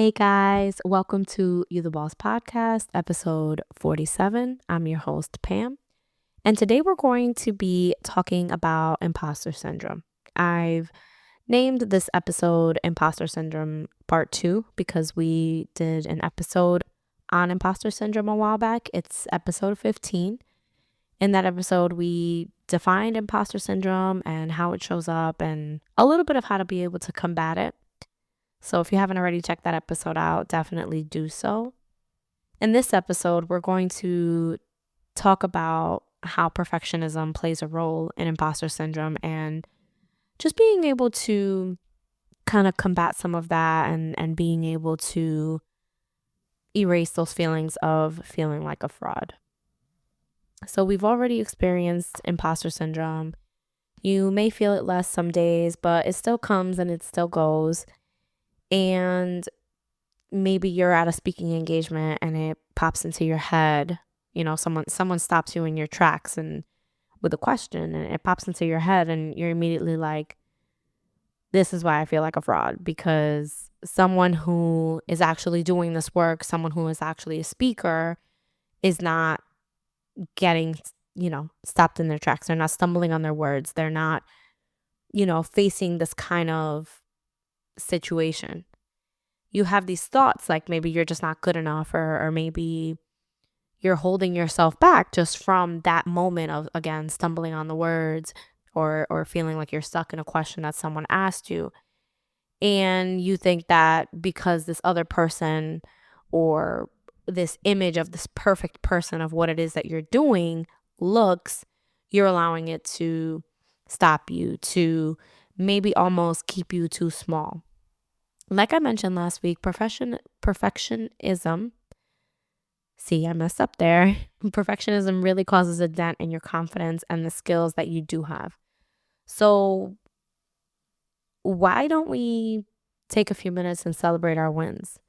Hey guys, welcome to You the Boss podcast, episode 47. I'm your host, Pam, and today we're going to be talking about imposter syndrome. I've named this episode Imposter Syndrome Part 2 because we did an episode on imposter syndrome a while back. It's episode 15. In that episode, we defined imposter syndrome and how it shows up and a little bit of how to be able to combat it. So if you haven't already checked that episode out, definitely do so. In this episode, we're going to talk about how perfectionism plays a role in imposter syndrome and just being able to kind of combat some of that and being able to erase those feelings of feeling like a fraud. So we've already experienced imposter syndrome. You may feel it less some days, but it still comes and it still goes. And maybe you're at a speaking engagement and it pops into your head, someone stops you in your tracks and with a question and it pops into your head and you're immediately like, this is why I feel like a fraud, because someone who is actually doing this work, someone who is actually a speaker is not getting, stopped in their tracks. They're not stumbling on their words. They're not, facing this kind of situation. You have these thoughts like maybe you're just not good enough, or maybe you're holding yourself back just from that moment of, again, stumbling on the words or feeling like you're stuck in a question that someone asked you. And you think that because this other person or this image of this perfect person of what it is that you're doing looks, you're allowing it to stop you, to maybe almost keep you too small. Like I mentioned last week, perfectionism. See, I messed up there. Perfectionism really causes a dent in your confidence and the skills that you do have. So, why don't we take a few minutes and celebrate our wins?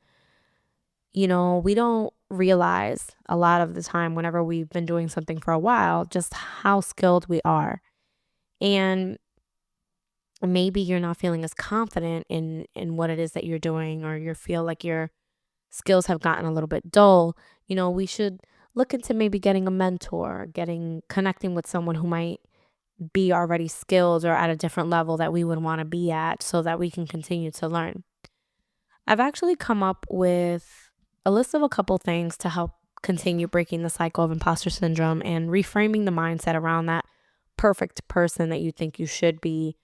We don't realize a lot of the time whenever we've been doing something for a while just how skilled we are. And maybe you're not feeling as confident in what it is that you're doing, or you feel like your skills have gotten a little bit dull. We should look into maybe getting a mentor, connecting with someone who might be already skilled or at a different level that we would want to be at so that we can continue to learn. I've actually come up with a list of a couple things to help continue breaking the cycle of imposter syndrome and reframing the mindset around that perfect person that you think you should be,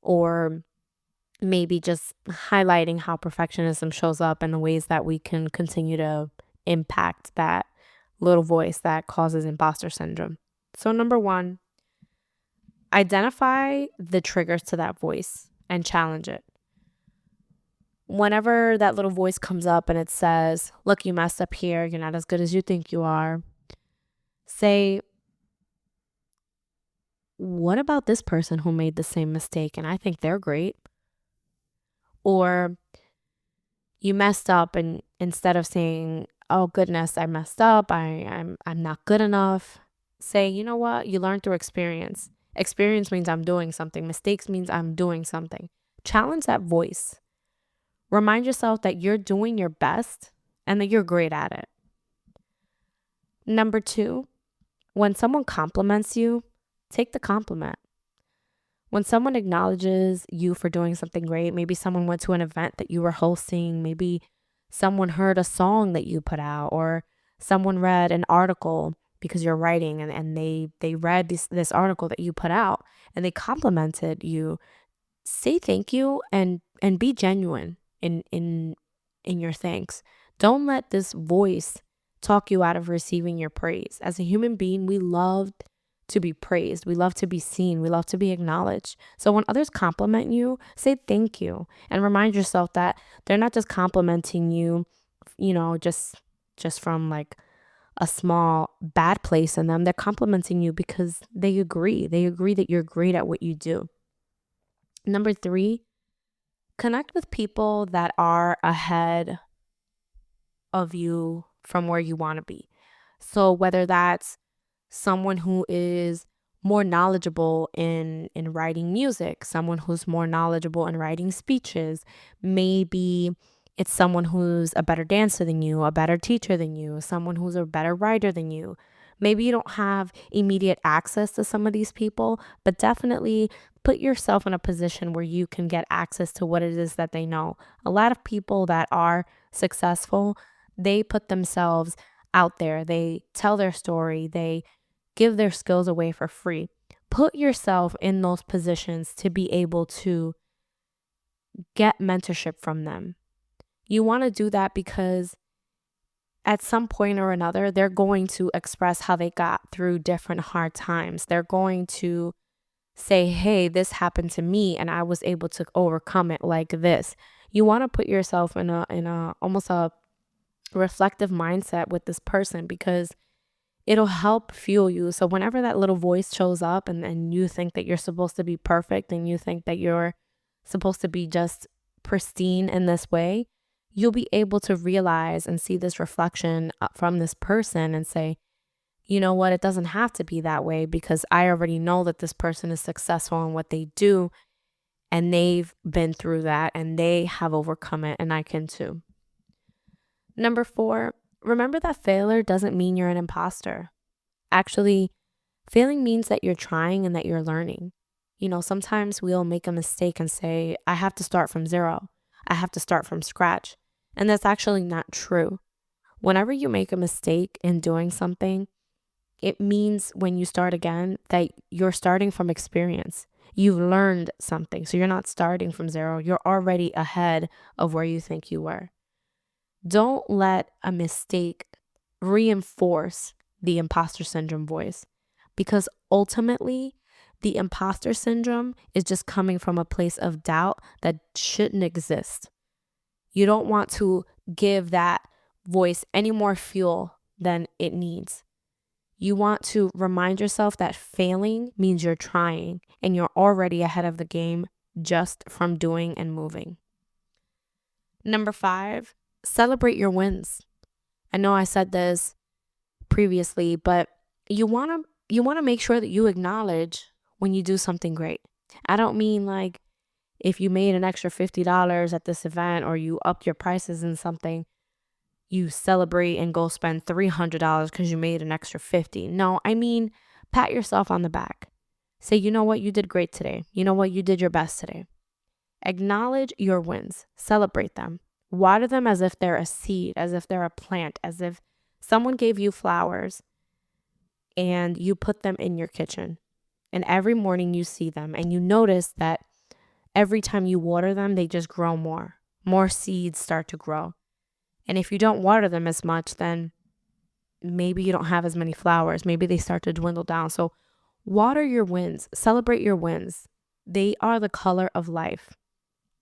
or maybe just highlighting how perfectionism shows up and the ways that we can continue to impact that little voice that causes imposter syndrome. So, number one, identify the triggers to that voice and challenge it. Whenever that little voice comes up and it says, look, you messed up here, you're not as good as you think you are, say, what about this person who made the same mistake and I think they're great? Or you messed up, and instead of saying, oh goodness, I messed up, I'm not good enough, say, you know what, you learn through experience. Experience means I'm doing something. Mistakes means I'm doing something. Challenge that voice. Remind yourself that you're doing your best and that you're great at it. Number two, when someone compliments you, take the compliment. When someone acknowledges you for doing something great, maybe someone went to an event that you were hosting, maybe someone heard a song that you put out, or someone read an article because you're writing and they read this article that you put out and they complimented you, say thank you and be genuine in your thanks. Don't let this voice talk you out of receiving your praise. As a human being, we love to be praised. We love to be seen. We love to be acknowledged. So when others compliment you, say thank you and remind yourself that they're not just complimenting you, just from like a small bad place in them. They're complimenting you because they agree. They agree that you're great at what you do. Number three, connect with people that are ahead of you from where you want to be. So whether that's someone who is more knowledgeable in writing music, someone who's more knowledgeable in writing speeches, maybe It's someone who's a better dancer than you, a better teacher than you, someone who's a better writer than you. Maybe you don't have immediate access to some of these people, but definitely put yourself in a position where you can get access to what it is that they know. A lot of people that are successful, they put themselves out there. They tell their story. They give their skills away for free. Put yourself in those positions to be able to get mentorship from them. You want to do that because at some point or another, they're going to express how they got through different hard times. They're going to say, hey, this happened to me and I was able to overcome it like this. You want to put yourself in a almost a reflective mindset with this person because it'll help fuel you. So whenever that little voice shows up and you think that you're supposed to be perfect and you think that you're supposed to be just pristine in this way, you'll be able to realize and see this reflection from this person and say, you know what, it doesn't have to be that way because I already know that this person is successful in what they do and they've been through that and they have overcome it and I can too. Number 4, remember that failure doesn't mean you're an imposter. Actually, failing means that you're trying and that you're learning. You know, sometimes we'll make a mistake and say, I have to start from zero. I have to start from scratch. And that's actually not true. Whenever you make a mistake in doing something, it means when you start again that you're starting from experience. You've learned something. So you're not starting from zero. You're already ahead of where you think you were. Don't let a mistake reinforce the imposter syndrome voice because ultimately the imposter syndrome is just coming from a place of doubt that shouldn't exist. You don't want to give that voice any more fuel than it needs. You want to remind yourself that failing means you're trying and you're already ahead of the game just from doing and moving. Number 5, celebrate your wins. I know I said this previously, but you want to make sure that you acknowledge when you do something great. I don't mean like if you made an extra $50 at this event or you upped your prices in something, you celebrate and go spend $300 because you made an extra 50. No, I mean, pat yourself on the back. Say, you know what, you did great today. You know what, you did your best today. Acknowledge your wins. Celebrate them. Water them as if they're a seed, as if they're a plant, as if someone gave you flowers and you put them in your kitchen. And every morning you see them and you notice that every time you water them, they just grow more. More seeds start to grow. And if you don't water them as much, then maybe you don't have as many flowers. Maybe they start to dwindle down. So water your wins. Celebrate your wins. They are the color of life.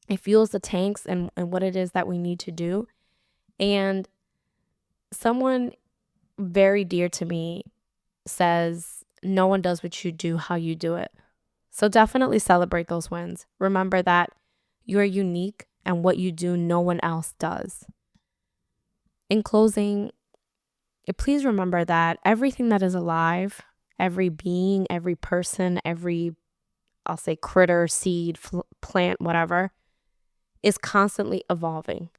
It fuels the tanks and what it is that we need to do. And someone very dear to me says, no one does what you do how you do it. So definitely celebrate those wins. Remember that you're unique and what you do, no one else does. In closing, please remember that everything that is alive, every being, every person, every, I'll say critter, seed, plant, whatever, is constantly evolving.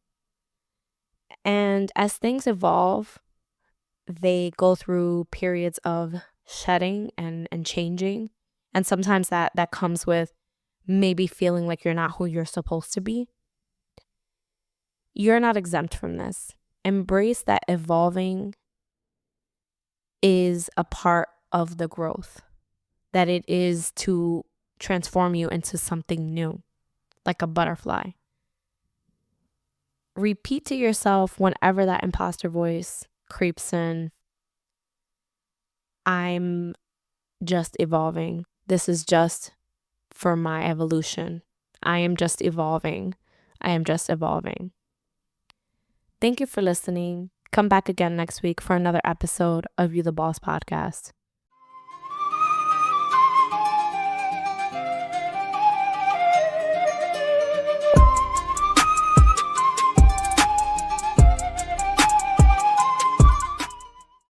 And as things evolve, they go through periods of shedding and changing. And sometimes that comes with maybe feeling like you're not who you're supposed to be. You're not exempt from this. Embrace that evolving is a part of the growth, that it is to transform you into something new, like a butterfly. Repeat to yourself whenever that imposter voice creeps in, I'm just evolving. This is just for my evolution. I am just evolving. I am just evolving. Thank you for listening. Come back again next week for another episode of You the Boss podcast.